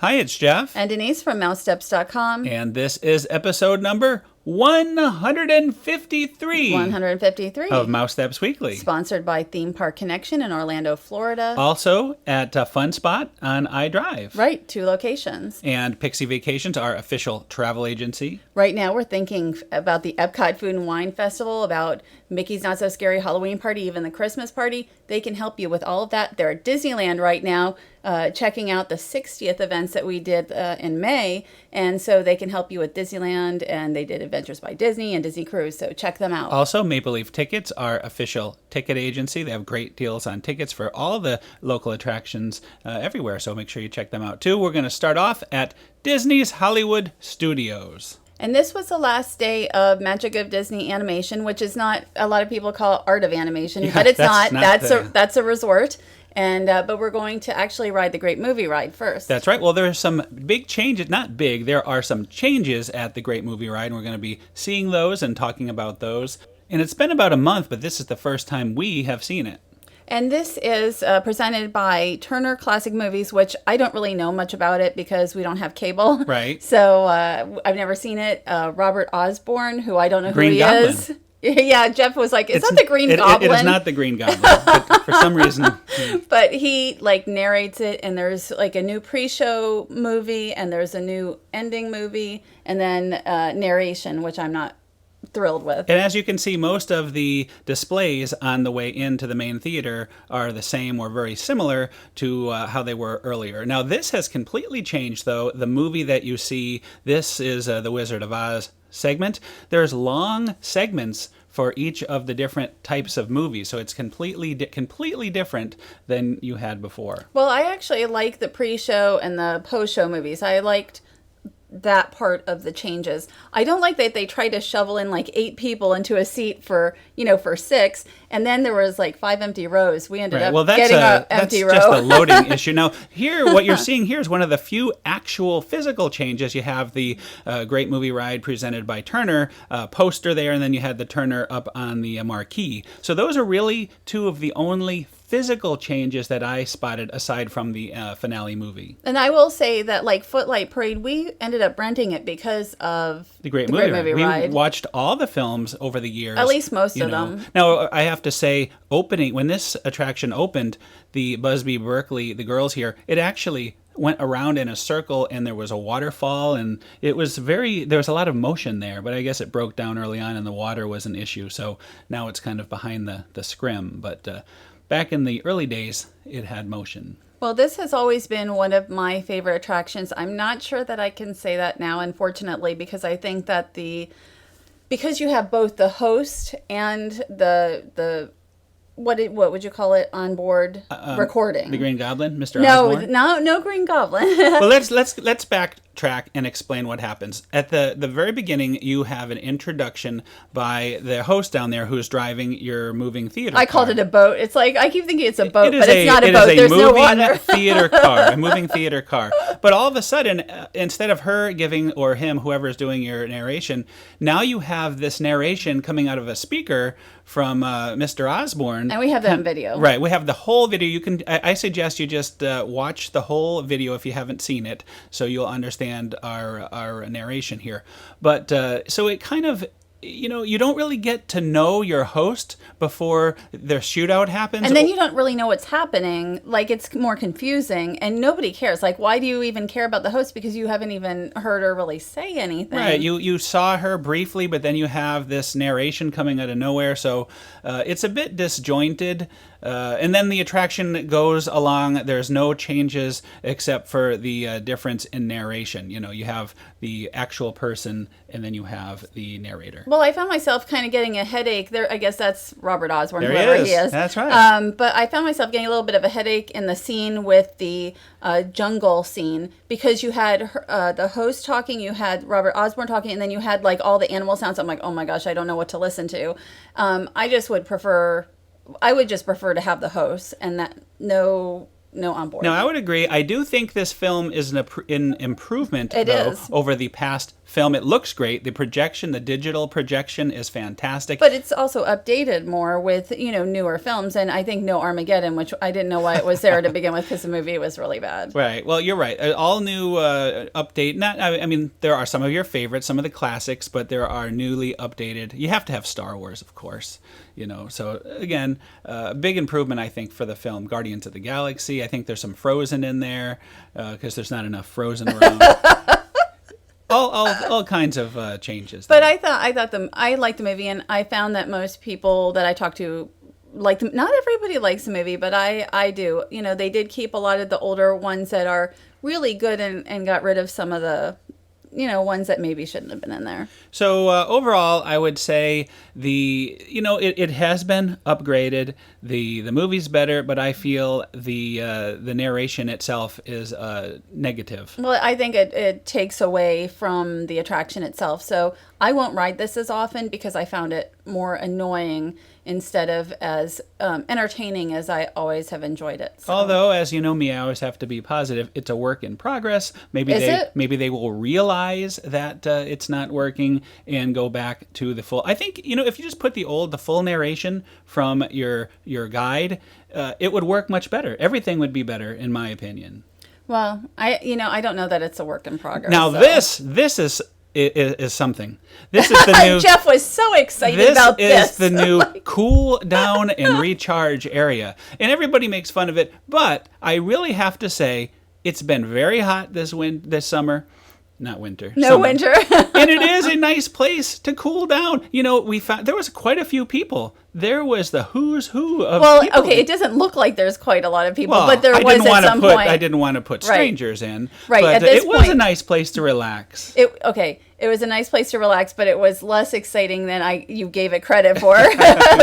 Hi, it's Jeff. And Denise from Mousesteps.com. And this is episode number 153. 153. Of Mousesteps Weekly. Sponsored by Theme Park Connection in Orlando, Florida. Also at Fun Spot on iDrive. Right, 2 locations. And Pixie Vacations, our official travel agency. Right now we're thinking about the Epcot Food and Wine Festival, about Mickey's Not So Scary Halloween Party, even the Christmas party. They can help you with all of that. They're at Disneyland right now, checking out the 60th events that we did in May. And so they can help you with Disneyland, and they did Adventures by Disney and Disney Cruise, so check them out. Also, Maple Leaf Tickets, our official ticket agency. They have great deals on tickets for all the local attractions everywhere, so make sure you check them out too. We're going to start off at Disney's Hollywood Studios. And this was the last day of Magic of Disney Animation, which is not, a lot of people call it Art of Animation, but it's not. That's a resort. And but we're going to actually ride the Great Movie Ride first. That's right. Well, there are some big changes. Not big. There are some changes at the Great Movie Ride, and we're going to be seeing those and talking about those. And it's been about a month, but this is the first time we have seen it. And this is presented by Turner Classic Movies, which I don't really know much about it because we don't have cable. Right. So I've never seen it. Robert Osborne, who I don't know Green who he Goblin. is. Yeah, Jeff was like, "Is that the Green Goblin?" It is not the Green Goblin, but for some reason. But he narrates it, and there's a new pre-show movie, and there's a new ending movie, and then narration, which I'm not thrilled with. And as you can see, most of the displays on the way into the main theater are the same or very similar to how they were earlier. Now, this has completely changed, though. The movie that you see, this is the Wizard of Oz segment. There's long segments for each of the different types of movies, so it's completely different than you had before. Well, I actually like the pre-show and the post-show movies. I liked that part of the changes. I don't like that they tried to shovel in 8 people into a seat for 6, and then there was 5 empty rows. We ended up getting an empty row. That's just a loading issue. Now, here, what you're seeing here is one of the few actual physical changes. You have the Great Movie Ride presented by Turner poster there, and then you had the Turner up on the marquee. So those are really 2 of the only physical changes that I spotted aside from the finale movie. And I will say that Footlight Parade, we ended up renting it because of the Great Movie Ride. We watched all the films over the years. At least most of them. Now, I have to say, when this attraction opened, the Busby Berkeley, the girls here, it actually went around in a circle, and there was a waterfall, and there was a lot of motion there, but I guess it broke down early on and the water was an issue, so now it's kind of behind the scrim, but back in the early days, it had motion. Well, this has always been one of my favorite attractions. I'm not sure that I can say that now, unfortunately, because I think that because you have both the host and the what would you call it, onboard recording? The Green Goblin, Mr. Osborne? No Green Goblin. Well, let's backtrack and explain what happens. At the very beginning, you have an introduction by the host down there who's driving your moving theater car. I called it a boat. It's I keep thinking it's a boat, but it's not a boat. There's no water. A moving theater car. But all of a sudden, instead of her giving, or him, whoever's doing your narration, now you have this narration coming out of a speaker from Mr. Osborne. And we have that in video. Right. We have the whole video. I suggest you just watch the whole video if you haven't seen it, so you'll understand our narration here. But so it kind of, you don't really get to know your host before their shootout happens. And then you don't really know what's happening. It's more confusing, and nobody cares. Why do you even care about the host? Because you haven't even heard her really say anything. Right. You saw her briefly, but then you have this narration coming out of nowhere, so it's a bit disjointed. And then the attraction goes along. There's no changes except for the difference in narration. You have the actual person, and then you have the narrator. Well, I found myself kind of getting a headache there. I guess that's Robert Osborne, there whoever he is. That's right. But I found myself getting a little bit of a headache in the scene with the jungle scene, because you had the host talking, you had Robert Osborne talking, and then you had all the animal sounds. I'm like, oh my gosh, I don't know what to listen to. I would just prefer to have the host and that no no onboard. No, I would agree. I do think this film is an improvement, It though, is. over the past film. It looks great. The projection, the digital projection is fantastic. But it's also updated more with, newer films. And I think no Armageddon, which I didn't know why it was there to begin with because the movie was really bad. Right. Well, you're right. All new update. I mean, there are some of your favorites, some of the classics, but there are newly updated. You have to have Star Wars, of course. So again, big improvement, I think, for the film Guardians of the Galaxy. I think there's some Frozen in there because there's not enough Frozen around. all kinds of changes. But I liked the movie, and I found that most people that I talked to like them. Not everybody likes the movie, but I do. They did keep a lot of the older ones that are really good and got rid of some of the ones that maybe shouldn't have been in there. So overall, I would say it has been upgraded. The movie's better, but I feel the narration itself is negative. Well, I think it takes away from the attraction itself. So I won't ride this as often because I found it more annoying instead of as entertaining as I always have enjoyed it. So. Although, as you know me, I always have to be positive. It's a work in progress. Maybe they will realize that it's not working and go back to the full. I think if you just put the full narration from your guide, it would work much better. Everything would be better, in my opinion. Well, I don't know that it's a work in progress. Now this is something. This is the new. Jeff was so excited about this. This is the new cool down and recharge area, and everybody makes fun of it. But I really have to say, it's been very hot this summer. Not winter. No summer. winter. And it is a nice place to cool down. We found there was quite a few people. There was the who's who of people. Okay, it doesn't look like there's quite a lot of people, Well, but there was at some point. I didn't want to put strangers in. Right, But at this it was point, a nice place to relax. It was a nice place to relax, but it was less exciting than you gave it credit for.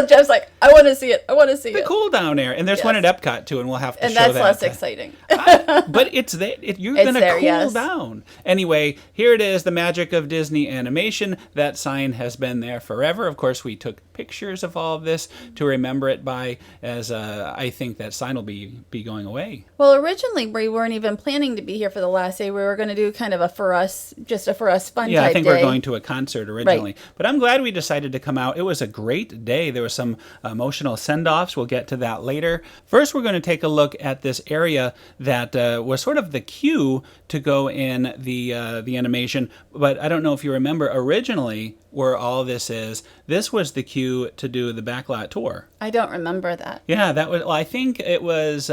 Jeff's like, I want to see it. I want to see The it. cool down there. And there's one at Epcot, too, and we'll have to And show that's that. less exciting. But it's there. You're going to cool yes. down. Anyway, here it is, the magic of Disney animation. That sign has been there forever. Of course, we took pictures of all of this to remember it by, as I think that sign will be going away. Well, originally, we weren't even planning to be here for the last day. We were going to do kind of a for us fun Yeah, type I think day. we're going to a concert originally. Right. But I'm glad we decided to come out. It was a great day. There were some emotional send-offs. We'll get to that later. First, we're going to take a look at this area that was sort of the queue to go in the animation. But I don't know if you remember, originally, where all this was the queue to do the backlot tour. I don't remember that. Yeah, I think it was,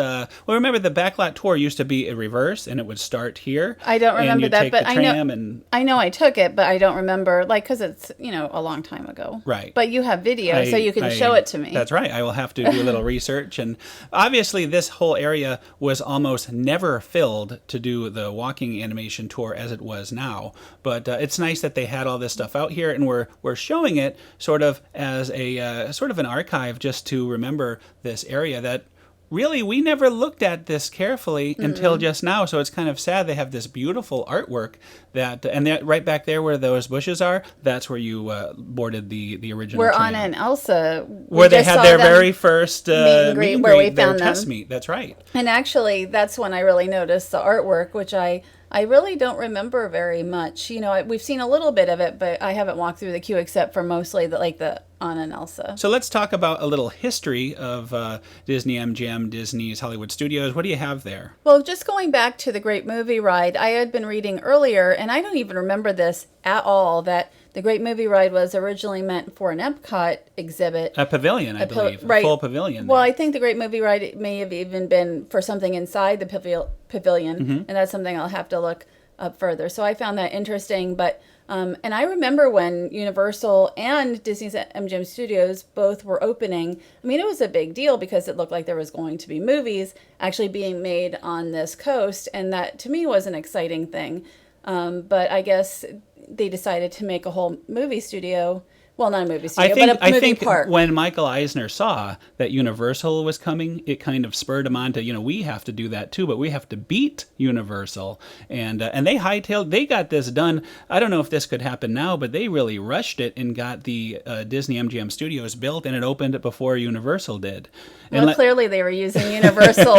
remember the backlot tour used to be in reverse, and it would start here. I don't remember that, but I know I took it, but I don't remember, because it's, a long time ago. Right. But you have video, so you can show it to me. That's right. I will have to do a little research. And obviously, this whole area was almost never filled to do the walking animation tour as it was now. But it's nice that they had all this stuff out here, and we're showing it sort of as a sort of an archive just to remember this area that really we never looked at this carefully until just now. So it's kind of sad. They have this beautiful artwork and right back there where those bushes are, that's where you boarded the original Where train. Anna and Elsa, where they had their very first meet and greet, where we found them. Test meet. That's right. And actually, that's when I really noticed the artwork, which I really don't remember very much. We've seen a little bit of it, but I haven't walked through the queue except for mostly the Anna and Elsa. So let's talk about a little history of Disney MGM, Disney's Hollywood Studios. What do you have there? Well, just going back to the Great Movie Ride, I had been reading earlier, and I don't even remember this at all, that the Great Movie Ride was originally meant for an Epcot exhibit. A pavilion, I believe. Right. A full pavilion. Well, I think the Great Movie Ride may have even been for something inside the pavilion, and that's something I'll have to look up further. So I found that interesting. But and I remember when Universal and Disney's MGM Studios both were opening. I mean, it was a big deal because it looked like there was going to be movies actually being made on this coast, and that to me was an exciting thing. But I guess they decided to make a whole movie studio Well, not a movie studio, but a movie park. When Michael Eisner saw that Universal was coming, it kind of spurred him on to, we have to do that too, but we have to beat Universal. And they hightailed, they got this done. I don't know if this could happen now, but they really rushed it and got the Disney MGM Studios built, and it opened before Universal did. Well, clearly they were using Universal.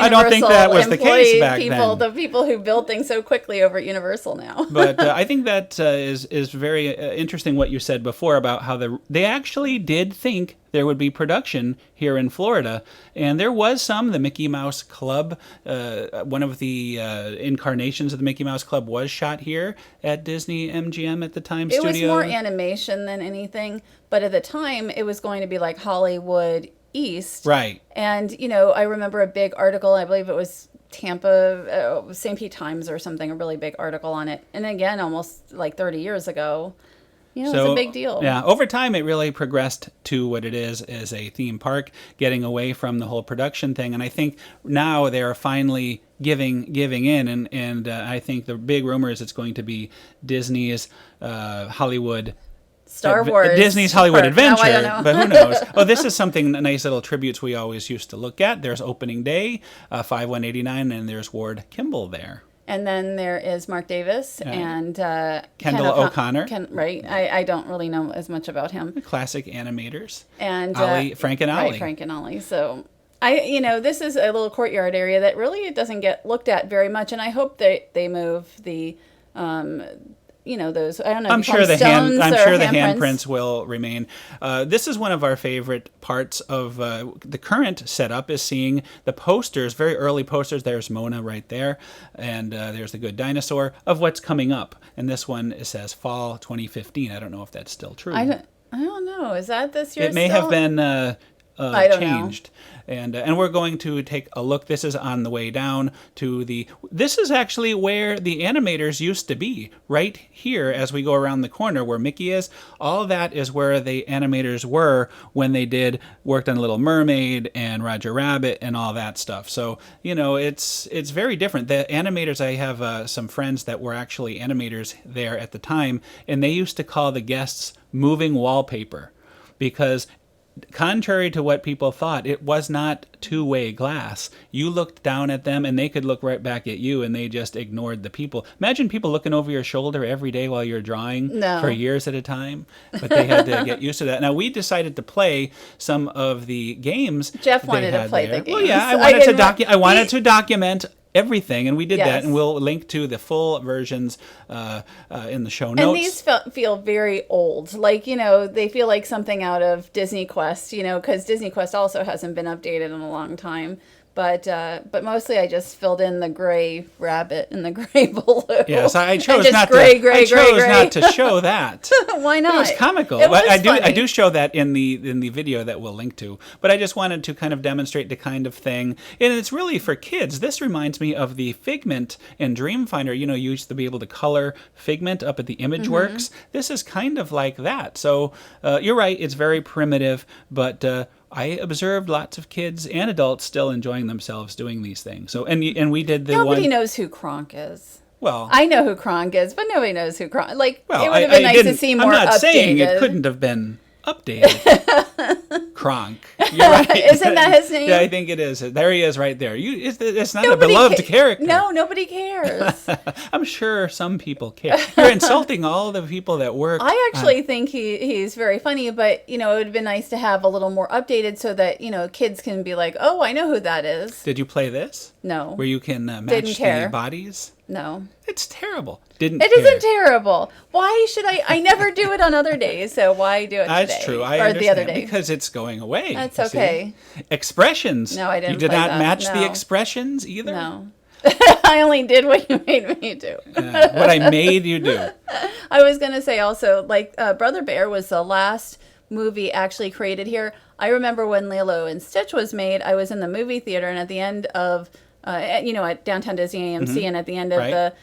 I don't think that was the case back then. The people who build things so quickly over at Universal now. But I think that is very interesting what you said before about how they actually did think there would be production here in Florida. And there was some. The Mickey Mouse Club, one of the incarnations of the Mickey Mouse Club was shot here at Disney MGM at the time studio. It was more animation than anything. But at the time, it was going to be like Hollywood East. Right. And, I remember a big article, I believe it was Tampa, St. Pete Times or something, a really big article on it. And again, almost like 30 years ago. It's a big deal. Yeah, over time it really progressed to what it is as a theme park, getting away from the whole production thing. And I think now they are finally giving in. And I think the big rumor is it's going to be Disney's Hollywood Star Wars. Disney's Hollywood Park. Adventure, No, I don't know. but who knows? Oh, this is something, nice little tributes we always used to look at. There's Opening Day, 5189, and there's Ward Kimball there. And then there is Mark Davis and Kendall O'Connor. Right. I don't really know as much about him. Classic animators. And Frank and Ollie. Right, Frank and Ollie. So this is a little courtyard area that really doesn't get looked at very much. And I hope they move the those, I don't know. I'm sure the handprints handprints will remain. This is one of our favorite parts of the current setup, is seeing the posters, very early posters. There's Mona right there, and there's the Good Dinosaur of what's coming up. And this one, it says Fall 2015. I don't know if that's still true. I don't know. Is that this year? It may have been I don't changed. know. And we're going to take a look. This is on the way down to this is actually where the animators used to be, right here as we go around the corner where Mickey is. All that is where the animators were when they worked on Little Mermaid and Roger Rabbit and all that stuff. So, it's very different. The animators, I have some friends that were actually animators there at the time, and they used to call the guests moving wallpaper because, contrary to what people thought, it was not two-way glass. You looked down at them and they could look right back at you, and they just ignored the people. Imagine people looking over your shoulder every day while you're drawing for years at a time. But they had to get used to that. Now, we decided to play some of the games. Jeff wanted to play the games. Well, yeah, I wanted to document everything, and we did that, and we'll link to the full versions in the show notes. And these feel very old, they feel like something out of DisneyQuest, because DisneyQuest also hasn't been updated in a long time. But mostly I just filled in the gray rabbit and the gray balloon. Yes, I chose not to show that. Why not? It was comical. It was I do show that in the video that we'll link to. But I just wanted to kind of demonstrate the kind of thing. And it's really for kids. This reminds me of the Figment and Dreamfinder. You used to be able to color Figment up at the ImageWorks. This is kind of like that. So you're right, it's very primitive, but I observed lots of kids and adults still enjoying themselves doing these things. So and we did the Nobody knows who Kronk is. Well, I know who Kronk is, but nobody knows who Kronk. It would have been nice to see more updated. I'm not saying it couldn't have been updated. Kronk. You're right. Isn't that his name? Yeah, I think it is. There he is right there. It's not a beloved character. No, nobody cares. I'm sure some people care. You're insulting all the people that work. I actually think he's very funny, but, it would have been nice to have a little more updated so that, kids can be like, oh, I know who that is. Did you play this? No. Where you can match the bodies? No. It's terrible. It isn't terrible. Why should I never do it on other days, so why do it today? That's true. I or understand. The other day. Because it's going away. That's okay. See? Expressions. No, I didn't. You did play not that. match the expressions either? No. I only did what you made me do. What I made you do. I was going to say also, Brother Bear was the last movie actually created here. I remember when Lilo and Stitch was made, I was in the movie theater, and at the end of, at Downtown Disney AMC, and at the end of the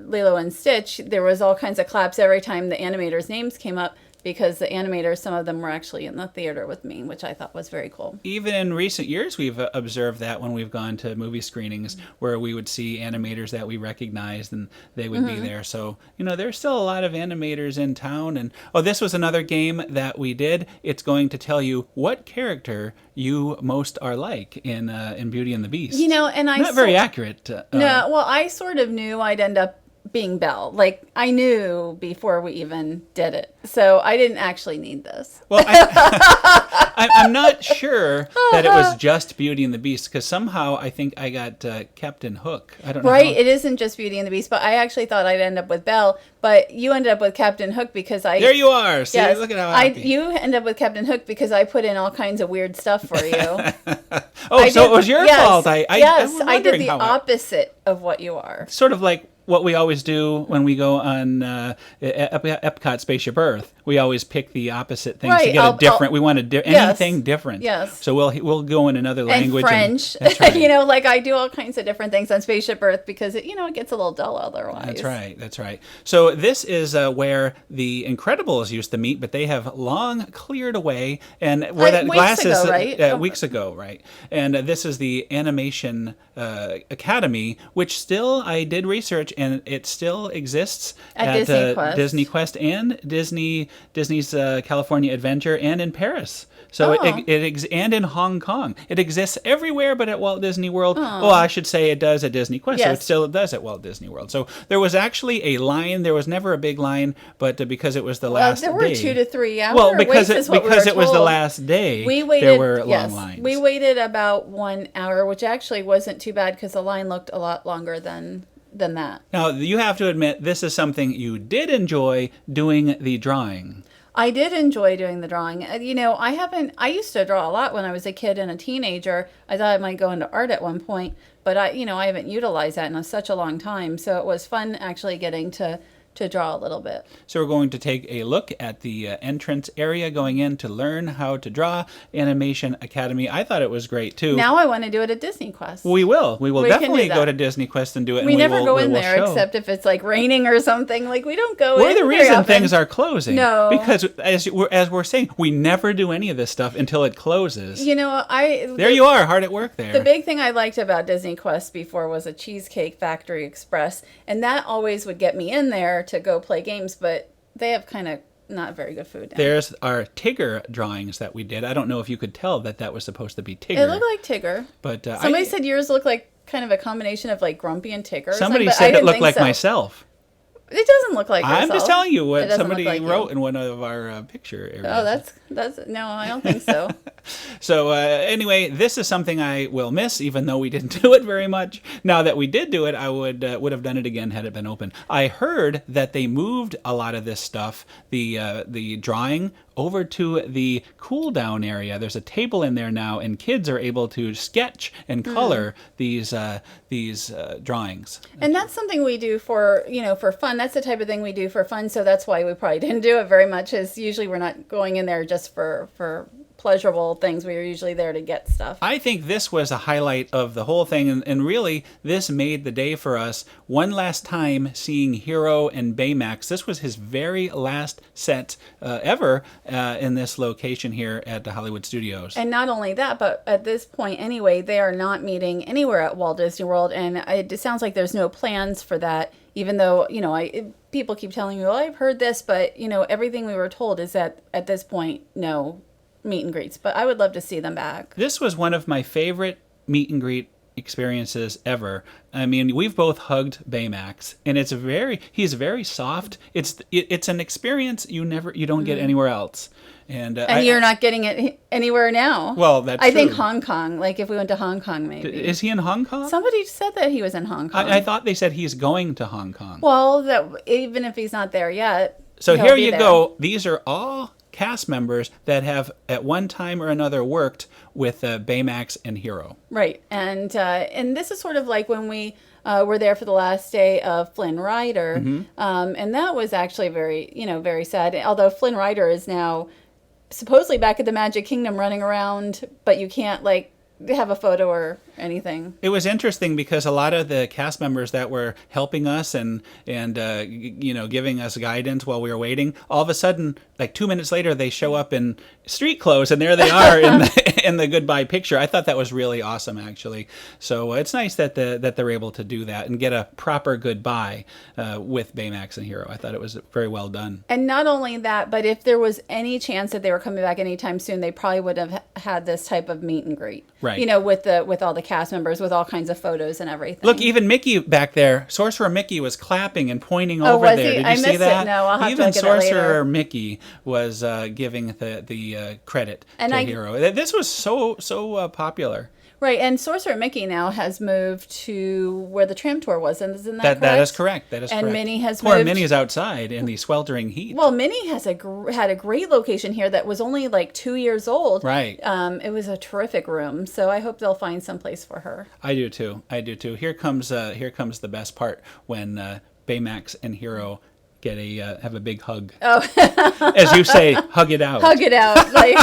Lilo and Stitch, there was all kinds of claps every time the animators' names came up. because the animators, some of them were actually in the theater with me, which I thought was very cool. Even in recent years, we've observed that when we've gone to movie screenings where we would see animators that we recognized and they would be there. So, there's still a lot of animators in town. And, this was another game that we did. It's going to tell you what character you most are like in Beauty and the Beast. And Not very accurate. No, well, I sort of knew I'd end up being Belle. Like, I knew before we even did it. So I didn't actually need this. Well, I'm not sure that it was just Beauty and the Beast, because somehow I think I got Captain Hook. I don't know. Right, it isn't just Beauty and the Beast, but I actually thought I'd end up with Belle, but you ended up with Captain Hook because I... There you are! See, yes, look at how happy. You end up with Captain Hook because I put in all kinds of weird stuff for you. It was your fault. I did the opposite of what you are. Sort of like what we always do when we go on Epcot Spaceship Earth. We always pick the opposite things to get a different. We want anything different. Yes. So we'll go in another language. And French. That's right. Like I do all kinds of different things on Spaceship Earth because it gets a little dull otherwise. That's right. So this is where the Incredibles used to meet, but they have long cleared away, and where that glass is weeks ago, right? And this is the Animation Academy, which still I did research, and it still exists at DisneyQuest and Disney's California Adventure and in Paris. So and in Hong Kong. It exists everywhere but at Walt Disney World. Well, I should say it does at DisneyQuest, so it still does at Walt Disney World. So there was actually a line. There was never a big line, but because it was the last day. There were 2 to 3 hours. Well, because it was the last day, there were long lines. We waited about 1 hour, which actually wasn't too bad because the line looked a lot longer than that. Now, you have to admit, this is something you did enjoy doing the drawing. I did enjoy doing the drawing. I used to draw a lot when I was a kid and a teenager. I thought I might go into art at one point, but I haven't utilized that in such a long time. So it was fun actually getting to draw a little bit. So we're going to take a look at the entrance area going in to learn how to draw. Animation Academy. I thought it was great too. Now I want to do it at DisneyQuest. We will definitely go to DisneyQuest and do it. We never go in there except if it's like raining or something. Like we don't go in. We're the reason things are closing. No. Because as we're saying, we never do any of this stuff until it closes. There you are, hard at work there. The big thing I liked about DisneyQuest before was a Cheesecake Factory Express, and that always would get me in there to go play games, but they have kind of not very good food now. There's our Tigger drawings that we did. I don't know if you could tell that was supposed to be Tigger. It looked like Tigger. But somebody said yours looked like kind of a combination of like Grumpy and Tigger. Somebody said it looked like myself. It doesn't look like I'm yourself. just telling you what somebody like wrote in one of our picture areas. Oh, that's no, I don't think so. So anyway, this is something I will miss, even though we didn't do it very much. Now that we did do it, I would have done it again had it been open. I heard that they moved a lot of this stuff, the drawing, over to the cool down area. There's a table in there now, and kids are able to sketch and color these drawings. And that's something we do for fun. That's the type of thing we do for fun. So that's why we probably didn't do it very much. Is usually we're not going in there just for pleasurable things. We were usually there to get stuff. I think this was a highlight of the whole thing, and really this made the day for us. One last time seeing Hiro and Baymax. This was his very last set ever in this location here at the Hollywood Studios. And not only that, but at this point anyway, they are not meeting anywhere at Walt Disney World, and it sounds like there's no plans for that, even though, people keep telling me, well, I've heard this, but, everything we were told is that at this point, no meet and greets, but I would love to see them back. This was one of my favorite meet and greet experiences ever. I mean, we've both hugged Baymax, and he's very soft. It's an experience you don't get anywhere else. And you're not getting it anywhere now. Well, that's I true. think Hong Kong, like if we went to Hong Kong, maybe. Is he in Hong Kong? Somebody said that he was in Hong Kong. I thought they said he's going to Hong Kong. Well, that even if he's not there yet. So here you go. These are all cast members that have at one time or another worked with Baymax and Hiro. Right. And this is sort of like when we were there for the last day of Flynn Rider. And that was actually very sad. Although Flynn Rider is now supposedly back at the Magic Kingdom running around, but you can't have a photo or anything. It was interesting because a lot of the cast members that were helping us and giving us guidance while we were waiting, all of a sudden, like 2 minutes later, they show up in street clothes, and there they are in the goodbye picture. I thought that was really awesome, actually. So it's nice that they're able to do that and get a proper goodbye with Baymax and Hiro. I thought it was very well done. And not only that, but if there was any chance that they were coming back anytime soon, they probably would have had this type of meet and greet. Right. With all the cast members, with all kinds of photos and everything. Look, even Mickey back there, Sorcerer Mickey was clapping and pointing over was there. he? Did I you see missed that? it. No, I'll have even to look at it later. Sorcerer Mickey was giving the credit to Hiro. This was so popular. Right, and Sorcerer Mickey now has moved to where the tram tour was, and isn't that correct? That is correct. That is and correct. Minnie has Poor moved. Minnie is outside in the sweltering heat. Well, Minnie has had a great location here that was only like 2 years old. Right. It was a terrific room, so I hope they'll find some place for her. I do too. Here comes the best part when Baymax and Hiro have a big hug. Oh, as you say, hug it out. Hug it out. Like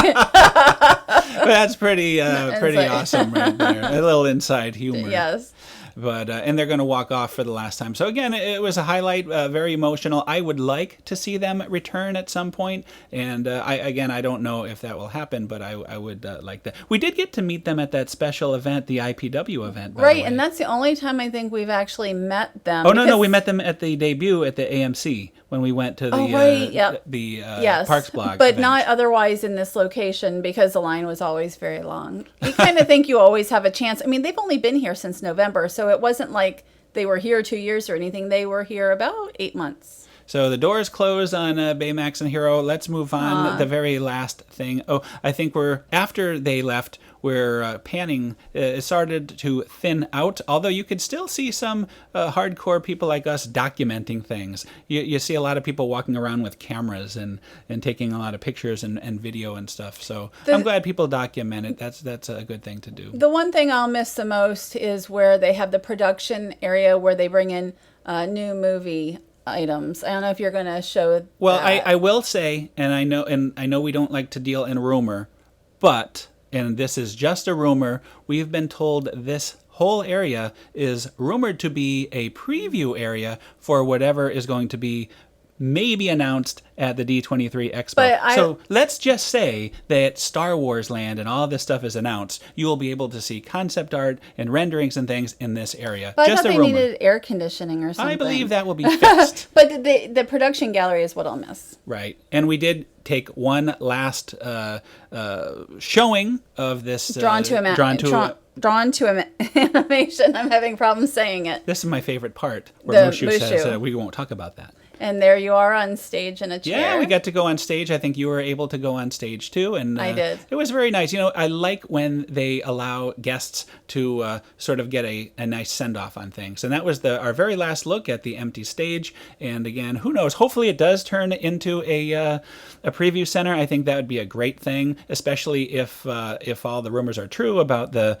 That's pretty awesome right there. A little inside humor. Yes. But and they're going to walk off for the last time. So again, it was a highlight, very emotional. I would like to see them return at some point, and I don't know if that will happen, but I would like that. We did get to meet them at that special event, the IPW event, by the way. and that's the only time I think we've actually met them. Oh no, we met them at the debut at the AMC when we went to the Parks Blog, but event. not otherwise in this location because the line was always very long. You kind of think you always have a chance. I mean, they've only been here since November, so it wasn't like they were here 2 years or anything. They were here about 8 months. So the doors close on Baymax and Hiro. Let's move on. The very last thing. Oh, I think after they left, we're panning. It started to thin out, although you could still see some hardcore people like us documenting things. You see a lot of people walking around with cameras and taking a lot of pictures and video and stuff. So I'm glad people document it. That's a good thing to do. The one thing I'll miss the most is where they have the production area where they bring in new movie items. I don't know if you're going to show. Well, I will say, and I know we don't like to deal in rumor, but, and this is just a rumor, we've been told this whole area is rumored to be a preview area for whatever is going to be maybe announced at the D23 Expo. So let's just say that Star Wars Land and all this stuff is announced. You will be able to see concept art and renderings and things in this area. But just I thought they needed air conditioning or something. I believe that will be fixed. But the production gallery is what I'll miss. Right. And we did take one last showing of this. Drawn to animation. I'm having problems saying it. This is my favorite part, where Mushu says Mushu. we won't talk about that. And there you are on stage in a chair. Yeah, we got to go on stage. I think you were able to go on stage too. And I did. It was very nice. I like when they allow guests to sort of get a nice send-off on things. And that was our very last look at the empty stage. And again, who knows? Hopefully it does turn into a preview center. I think that would be a great thing, especially if all the rumors are true about the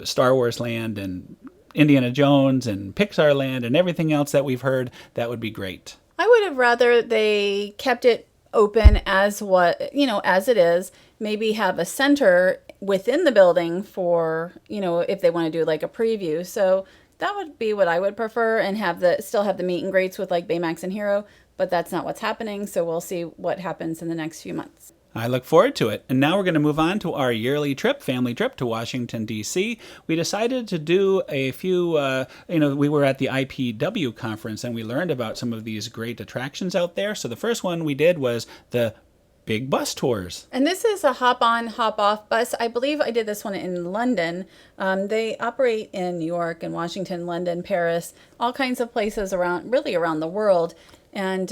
Star Wars Land and Indiana Jones and Pixar Land and everything else that we've heard. That would be great. I would have rather they kept it open as it is. Maybe have a center within the building for, if they want to do like a preview. So that would be what I would prefer, and still have the meet and greets with like Baymax and Hiro. But that's not what's happening. So we'll see what happens in the next few months. I look forward to it. And now we're going to move on to our yearly family trip to Washington, D.C. We decided to do a few, we were at the IPW conference and we learned about some of these great attractions out there. So the first one we did was the big bus tours. And this is a hop-on, hop-off bus. I believe I did this one in London. They operate in New York and Washington, London, Paris, all kinds of places around the world. And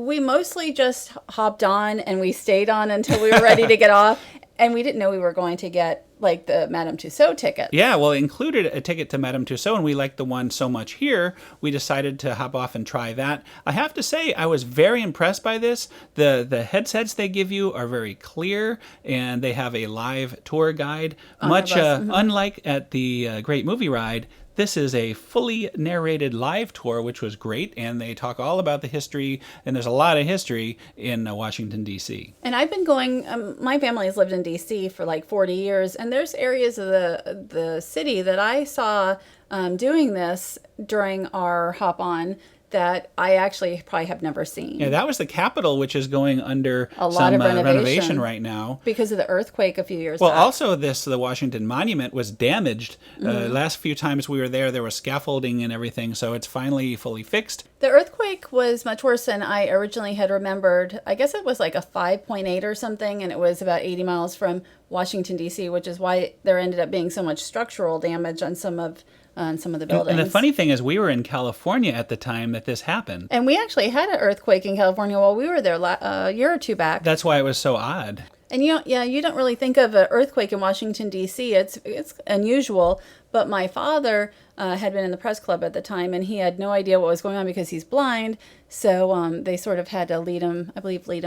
we mostly just hopped on and we stayed on until we were ready to get off. And we didn't know we were going to get like the Madame Tussauds ticket. Yeah, well, it included a ticket to Madame Tussauds, and we liked the one so much here, we decided to hop off and try that. I have to say, I was very impressed by this. The headsets they give you are very clear, and they have a live tour guide. Much unlike at the Great Movie Ride, This is a fully narrated live tour, which was great, and they talk all about the history, and there's a lot of history in Washington, D.C. And I've been going, my family has lived in D.C. for like 40 years, and there's areas of the city that I saw doing this during our hop-on that I actually probably have never seen. Yeah, that was the Capitol, which is going under A lot some of renovation right now. Because of the earthquake a few years Well, back. also the Washington Monument was damaged. Last few times we were there was scaffolding and everything, so it's finally fully fixed. The earthquake was much worse than I originally had remembered. I guess it was like a 5.8 or something, and it was about 80 miles from Washington, D.C., which is why there ended up being so much structural damage on some of the buildings. And the funny thing is, we were in California at the time that this happened. And we actually had an earthquake in California while we were there a year or two back. That's why it was so odd. And you don't really think of an earthquake in Washington, D.C. It's unusual. But my father had been in the press club at the time, and he had no idea what was going on because he's blind. So they sort of had to lead him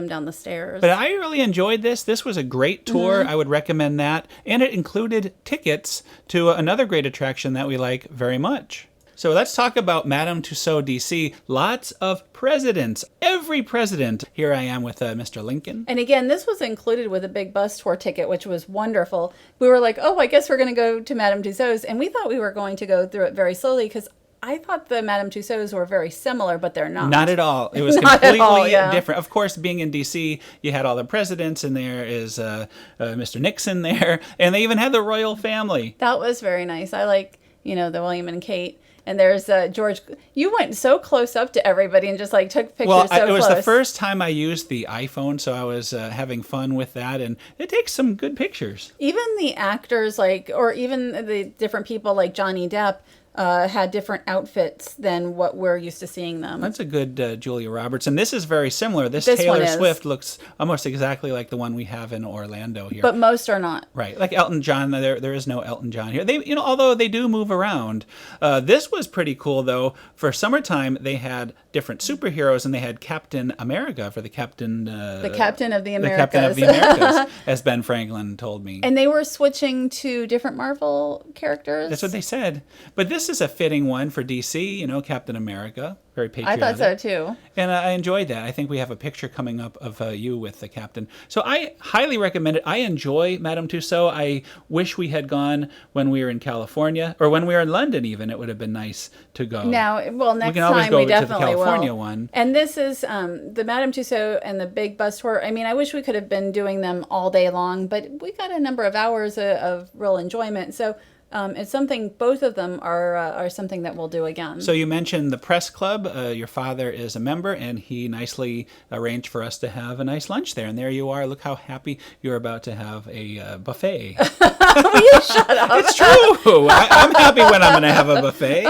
down the stairs. But I really enjoyed this. This was a great tour. I would recommend that. And it included tickets to another great attraction that we like very much. So let's talk about Madame Tussauds DC. Lots of presidents. Every president. Here I am with Mr. Lincoln. And again, this was included with a big bus tour ticket, which was wonderful. We were like, oh, I guess we're going to go to Madame Tussauds. And we thought we were going to go through it very slowly because I thought the Madame Tussauds were very similar, but they're not. Not at all. It was Not completely at all, yeah. different. Of course, being in D.C., you had all the presidents, and there is Mr. Nixon there. And they even had the royal family. That was very nice. I like, the William and Kate. And there's George. You went so close up to everybody and just like took pictures so close. Well, it was the first time I used the iPhone, so I was having fun with that, and it takes some good pictures. Even the actors, or even the different people like Johnny Depp, had different outfits than what we're used to seeing them. That's a good Julia Roberts. And this is very similar. This one Taylor is. Swift looks almost exactly like the one we have in Orlando here. But most are not. Right. Like Elton John, there is no Elton John here. They, although they do move around. This was pretty cool, though. For summertime, they had different superheroes, and they had Captain America for the Captain... the Captain of the Americas. The Captain of the Americas, as Ben Franklin told me. And they were switching to different Marvel characters. That's what they said. But this is a fitting one for DC, Captain America. Very patriotic. I thought so, too. And I enjoyed that. I think we have a picture coming up of you with the captain. So I highly recommend it. I enjoy Madame Tussauds. I wish we had gone when we were in California, or when we were in London even. It would have been nice to go. Now, well, next we can always time go we to definitely the California will. one. And this is the Madame Tussauds and the big bus tour. I mean, I wish we could have been doing them all day long, but we got a number of hours of real enjoyment. So it's something, both of them are something that we'll do again. So you mentioned the press club. Your father is a member, and he nicely arranged for us to have a nice lunch there. And there you are. Look how happy you're about to have a buffet. Will you shut up? It's true. I'm happy when I'm going to have a buffet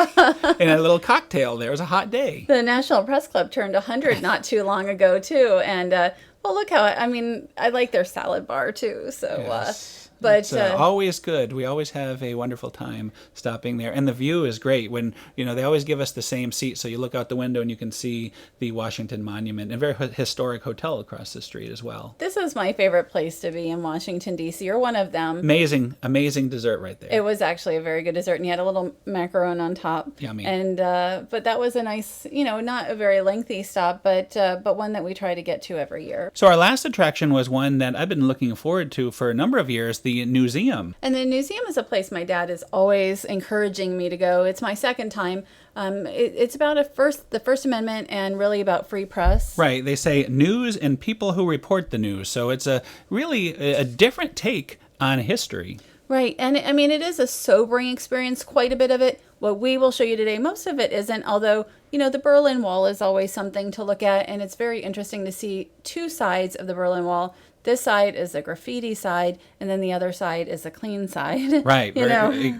and a little cocktail. There was a hot day. The National Press Club turned 100 not too long ago, too. And, well, look how, I like their salad bar, too. So, Yes. But it's always good. We always have a wonderful time stopping there. And the view is great when, they always give us the same seat. So you look out the window and you can see the Washington Monument, and a very historic hotel across the street as well. This is my favorite place to be in Washington, D.C., or one of them. Amazing dessert right there. It was actually a very good dessert, and you had a little macaron on top. Yummy. And but that was a nice, not a very lengthy stop, but one that we try to get to every year. So our last attraction was one that I've been looking forward to for a number of years, the Newseum. And the Newseum is a place my dad is always encouraging me to go. It's my second time. It's about the First Amendment and really about free press. Right. They say news and people who report the news. So it's really a different take on history. Right. And it is a sobering experience, quite a bit of it. What we will show you today, most of it isn't, although, the Berlin Wall is always something to look at, and it's very interesting to see two sides of the Berlin Wall. This side is the graffiti side, and then the other side is the clean side. Right.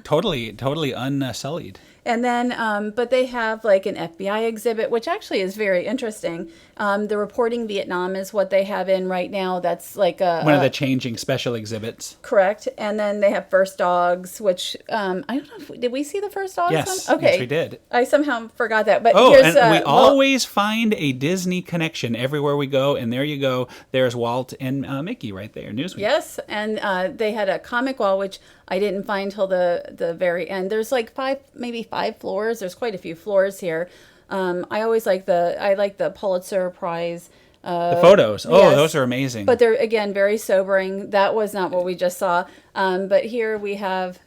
Totally unsullied. And then, but they have like an FBI exhibit, which actually is very interesting. The Reporting Vietnam is what they have in right now. That's like one of the changing special exhibits. Correct. And then they have First Dogs, which I don't know. Did we see the First Dogs? Yes, one? Okay. yes, we did. I somehow forgot that. But Oh, here's, and we always find a Disney connection everywhere we go. And there you go. There's Walt and Mickey right there. Newsweek. Yes, and they had a comic wall, which I didn't find till the very end. There's like maybe five floors. There's quite a few floors here. I always like the Pulitzer Prize. The photos. Oh, yes. Those are amazing. But they're, again, very sobering. That was not what we just saw. But here we have...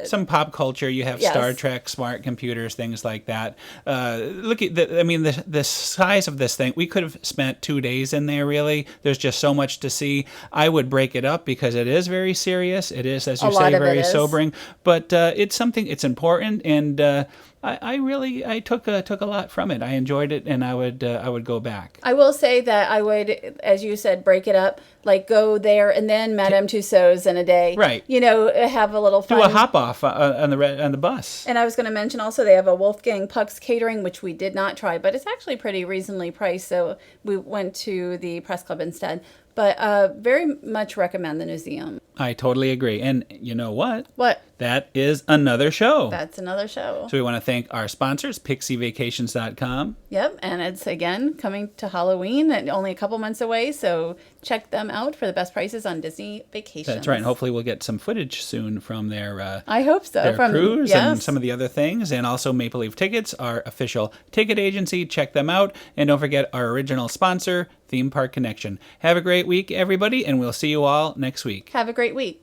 some pop culture. You have Star Trek, smart computers, things like that. Look at the size of this thing. We could have spent 2 days in there, really. There's just so much to see. I would break it up because it is very serious. It is, as you say, very sobering. But it's something, it's important. And I took a lot from it. I enjoyed it, and I would go back. I will say that I would, as you said, break it up. Like go there and then Madame Tussauds in a day. Right. Have a little fun. Do a hop off on the bus. And I was going to mention also they have a Wolfgang Puck's Catering, which we did not try, but it's actually pretty reasonably priced. So we went to the Press Club instead. But very much recommend the Newseum. I totally agree. And you know what? What? That is another show. That's another show. So we want to thank our sponsors, pixievacations.com. Yep. And it's, again, coming to Halloween and only a couple months away. So check them out for the best prices on Disney Vacations. That's right. And hopefully we'll get some footage soon from their I hope so. Their cruise and some of the other things. And also Maple Leaf Tickets, our official ticket agency. Check them out. And don't forget our original sponsor, Theme Park Connection. Have a great week, everybody, and we'll see you all next week. Have a great week.